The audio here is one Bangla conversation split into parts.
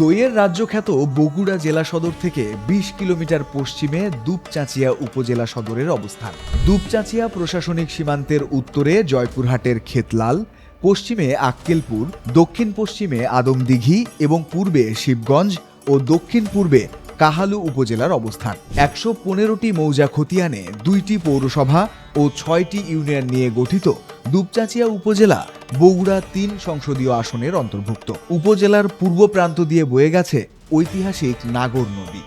দইয়ের রাজ্য খ্যাত বগুড়া জেলা সদর থেকে ২০ কিলোমিটার পশ্চিমে দুপচাঁচিয়া উপজেলা সদরের অবস্থান। দুপচাঁচিয়া প্রশাসনিক সীমান্তের উত্তরে জয়পুরহাটের খেতলাল, পশ্চিমে আক্কেলপুর, দক্ষিণ পশ্চিমে আদমদিঘি এবং পূর্বে শিবগঞ্জ ও দক্ষিণ পূর্বে কাহালু উপজেলার অবস্থান। ১১৫টি মৌজা খতিয়ানে ২টি পৌরসভা ও ৬টি ইউনিয়ন নিয়ে গঠিত দুপচাঁচিয়া উপজেলা বগুড়া ৩ সংসদীয় আসনের অন্তর্ভুক্ত। উপজেলার পূর্ব প্রান্ত দিয়ে বয়ে গেছে ঐতিহাসিক নাগর নদী।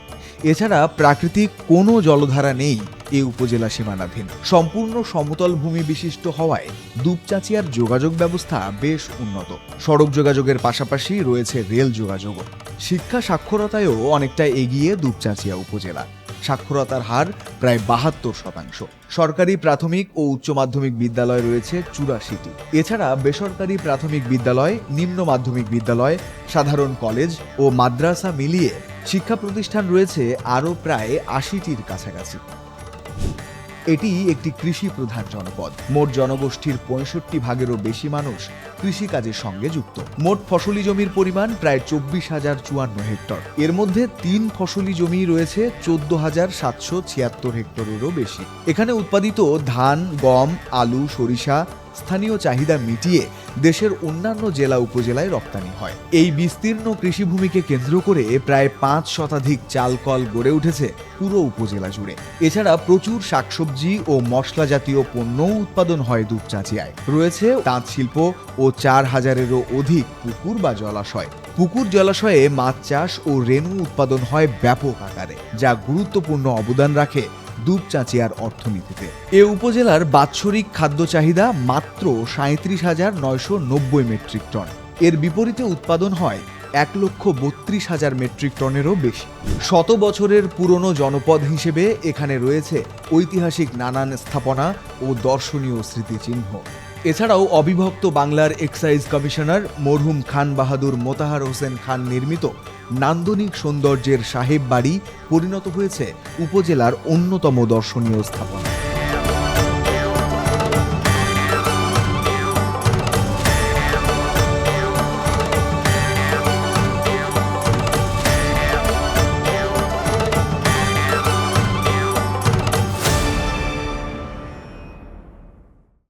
এছাড়া প্রাকৃতিক কোনো জলধারা নেই এই উপজেলা সীমানাধীন। সম্পূর্ণ সমতল ভূমি বিশিষ্ট হওয়ায় দুপচাঁচিয়ার যোগাযোগ ব্যবস্থা বেশ উন্নত। সড়ক যোগাযোগের পাশাপাশি রয়েছে রেল যোগাযোগও। শিক্ষা সাক্ষরতায়ও অনেকটা এগিয়ে দুপচাঁচিয়া উপজেলা। সাক্ষরতার হার প্রায় ৭২%। সরকারি প্রাথমিক ও উচ্চ মাধ্যমিক বিদ্যালয় রয়েছে ৮৪টি। এছাড়া বেসরকারি প্রাথমিক বিদ্যালয়, নিম্ন মাধ্যমিক বিদ্যালয়, সাধারণ কলেজ ও মাদ্রাসা মিলিয়ে শিক্ষা প্রতিষ্ঠান রয়েছে আরও প্রায় ৮০টির কাছাকাছি। এটি একটি কৃষি প্রধান জনপদ। মোট জনগোষ্ঠীর ৬৫ ভাগেরও বেশি মানুষ কৃষিকাজের সঙ্গে যুক্ত। মোট ফসলি জমির পরিমাণ প্রায় ২৪,০৫৪ হেক্টর। এর মধ্যে ৩ ফসলি জমি রয়েছে ১৪,৭৭৬ হেক্টরেরও বেশি। এখানে উৎপাদিত ধান, গম, আলু, সরিষা স্থানীয় চাহিদা মিটিয়ে দেশের অন্যান্য জেলা উপজেলায় রপ্তানি হয়। এই বিস্তীর্ণ কৃষিভূমিকে কেন্দ্র করে প্রায় ৫ শতাধিক চালকল গড়ে উঠেছে পুরো উপজেলা জুড়ে। এছাড়া প্রচুর শাকসবজি ও মশলা জাতীয় পণ্যও উৎপাদন হয় দুপচাঁচিয়ায়। রয়েছে তাঁত শিল্প ও ৪,০০০-এরও অধিক পুকুর বা জলাশয়। পুকুর জলাশয়ে মাছ চাষ ও রেণু উৎপাদন হয় ব্যাপক আকারে, যা গুরুত্বপূর্ণ অবদান রাখে দুপচাঁচিয়ার অর্থনীতিতে। এ উপজেলার বাৎসরিক খাদ্য চাহিদা মাত্র ৩৭,৯৯০ মেট্রিক টন। এর বিপরীতে উৎপাদন হয় ১,৩২,০০০ মেট্রিক টনেরও বেশি। শত বছরের পুরনো জনপদ হিসেবে এখানে রয়েছে ঐতিহাসিক নানান স্থাপনা ও দর্শনীয় স্মৃতিচিহ্ন। এছাড়াও অবিভক্ত বাংলার এক্সাইজ কমিশনার মরহুম খান বাহাদুর মোতাহার হোসেন খান নির্মিত নান্দনিক সৌন্দর্যের সাহেব বাড়ি পরিণত হয়েছে উপজেলার অন্যতম দর্শনীয় স্থাপনা।